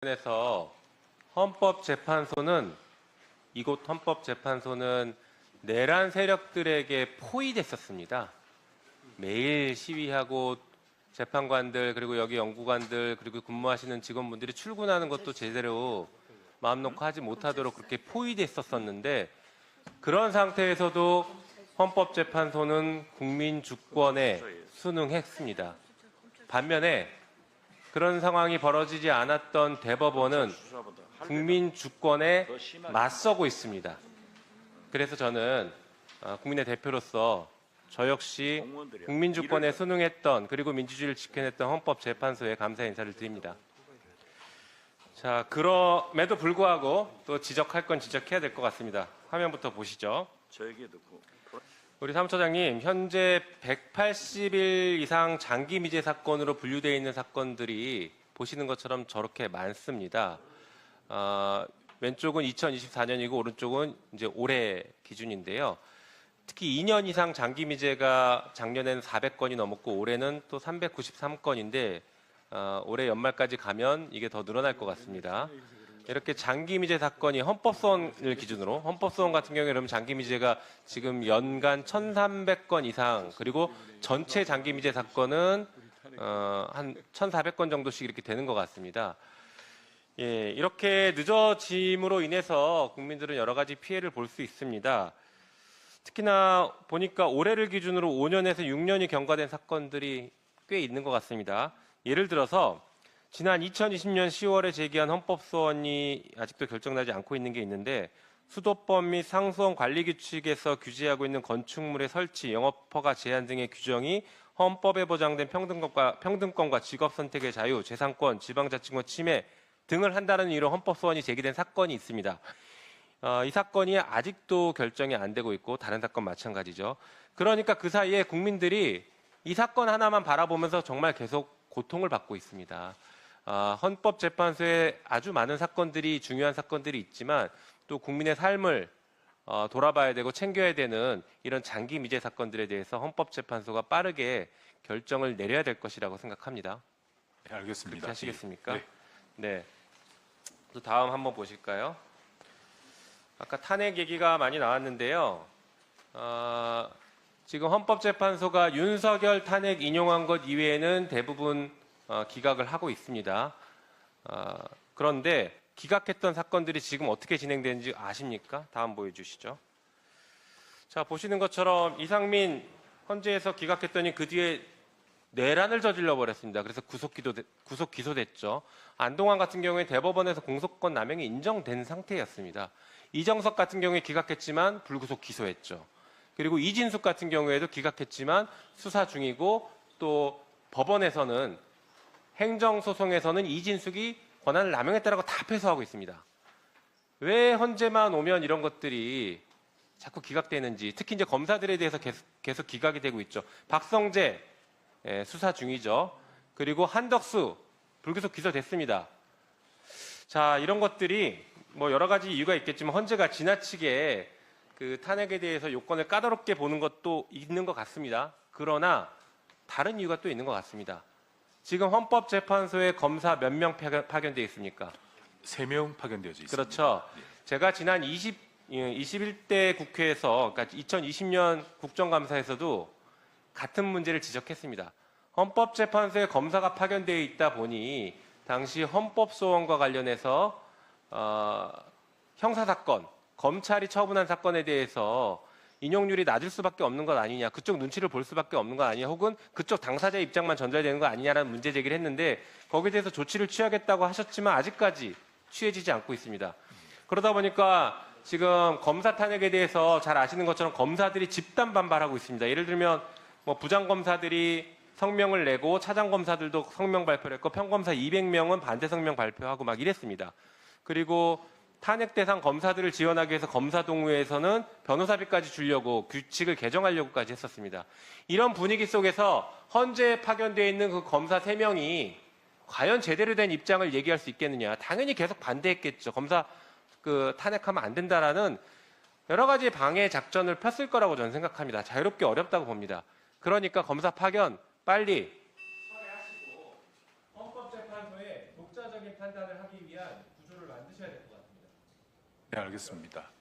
그래서 이곳 헌법재판소는 내란 세력들에게 포위됐었습니다. 매일 시위하고 재판관들 그리고 여기 연구관들 그리고 근무하시는 직원분들이 출근하는 것도 제대로 마음 놓고 하지 못하도록 그렇게 포위됐었는데 그런 상태에서도 헌법재판소는 국민 주권에 순응했습니다. 반면에 그런 상황이 벌어지지 않았던 대법원은 국민 주권에 맞서고 있습니다. 그래서 저는 국민의 대표로서 저 역시 국민 주권에 순응했던 그리고 민주주의를 지켜냈던 헌법재판소에 감사 인사를 드립니다. 자, 그럼에도 불구하고 또 지적할 건 지적해야 될 것 같습니다. 화면부터 보시죠. 우리 사무처장님, 현재 180일 이상 장기 미제 사건으로 분류되어 있는 사건들이 보시는 것처럼 저렇게 많습니다. 왼쪽은 2024년이고 오른쪽은 이제 올해 기준인데요. 특히 2년 이상 장기 미제가 작년에는 400건이 넘었고 올해는 또 393건인데 올해 연말까지 가면 이게 더 늘어날 것 같습니다. 이렇게 장기 미제 사건이 헌법소원을 기준으로 헌법소원 같은 경우에 그러면 장기 미제가 지금 연간 1,300건 이상 그리고 전체 장기 미제 사건은 한 1,400건 정도씩 이렇게 되는 것 같습니다. 예, 이렇게 늦어짐으로 인해서 국민들은 여러 가지 피해를 볼 수 있습니다. 특히나 보니까 올해를 기준으로 5년에서 6년이 경과된 사건들이 꽤 있는 것 같습니다. 예를 들어서 지난 2020년 10월에 제기한 헌법소원이 아직도 결정나지 않고 있는 게 있는데 수도법 및 상수원 관리규칙에서 규제하고 있는 건축물의 설치, 영업허가 제한 등의 규정이 헌법에 보장된 평등권과 직업선택의 자유, 재산권, 지방자치권 침해 등을 한다는 이유로 헌법소원이 제기된 사건이 있습니다. 이 사건이 아직도 결정이 안 되고 있고 다른 사건 마찬가지죠. 그러니까 그 사이에 국민들이 이 사건 하나만 바라보면서 정말 계속 고통을 받고 있습니다. 헌법재판소에 아주 많은 사건들이 중요한 사건들이 있지만 또 국민의 삶을 돌아봐야 되고 챙겨야 되는 이런 장기 미제 사건들에 대해서 헌법재판소가 빠르게 결정을 내려야 될 것이라고 생각합니다. 네, 알겠습니다. 그렇게 하시겠습니까? 네. 네. 또 다음 한번 보실까요? 아까 탄핵 얘기가 많이 나왔는데요. 지금 헌법재판소가 윤석열 탄핵 인용한 것 이외에는 대부분 기각을 하고 있습니다. 그런데 기각했던 사건들이 지금 어떻게 진행되는지 아십니까? 다음 보여주시죠. 자, 보시는 것처럼 이상민 헌재에서 기각했더니 그 뒤에 내란을 저질러 버렸습니다. 그래서 구속 기소됐죠. 안동환 같은 경우에 대법원에서 공소권 남용이 인정된 상태였습니다. 이정석 같은 경우에 기각했지만 불구속 기소했죠. 그리고 이진숙 같은 경우에도 기각했지만 수사 중이고 또 법원에서는 행정소송에서는 이진숙이 권한을 남용했다라고 다 패소하고 있습니다. 왜 헌재만 오면 이런 것들이 자꾸 기각되는지, 특히 이제 검사들에 대해서 계속 기각이 되고 있죠. 박성재 수사 중이죠. 그리고 한덕수 불구속 기소됐습니다. 자, 이런 것들이 뭐 여러 가지 이유가 있겠지만 헌재가 지나치게 그 탄핵에 대해서 요건을 까다롭게 보는 것도 있는 것 같습니다. 그러나 다른 이유가 또 있는 것 같습니다. 지금 헌법재판소에 검사 몇 명 파견되어 있습니까? 3명 파견되어 있습니다. 그렇죠. 네. 제가 지난 21대 국회에서, 그러니까 2020년 국정감사에서도 같은 문제를 지적했습니다. 헌법재판소에 검사가 파견되어 있다 보니 당시 헌법소원과 관련해서 형사사건, 검찰이 처분한 사건에 대해서 인용률이 낮을 수밖에 없는 것 아니냐, 그쪽 눈치를 볼 수밖에 없는 것 아니냐, 혹은 그쪽 당사자의 입장만 전달되는 것 아니냐라는 문제 제기를 했는데 거기에 대해서 조치를 취하겠다고 하셨지만 아직까지 취해지지 않고 있습니다. 그러다 보니까 지금 검사 탄핵에 대해서 잘 아시는 것처럼 검사들이 집단 반발하고 있습니다. 예를 들면 뭐 부장검사들이 성명을 내고 차장검사들도 성명 발표를 했고 평검사 200명은 반대 성명 발표하고 막 이랬습니다. 그리고 탄핵 대상 검사들을 지원하기 위해서 검사동호회에서는 변호사비까지 주려고 규칙을 개정하려고까지 했었습니다. 이런 분위기 속에서 헌재에 파견되어 있는 그 검사 3명이 과연 제대로 된 입장을 얘기할 수 있겠느냐. 당연히 계속 반대했겠죠. 검사 탄핵하면 안 된다라는 여러 가지 방해 작전을 폈을 거라고 저는 생각합니다. 자유롭게 어렵다고 봅니다. 그러니까 검사 파견 빨리 철회하시고 헌법재판소에 독자적인 판단을 하기 위한 위한 구조를 만드셔야 될 것 같습니다. 네, 알겠습니다.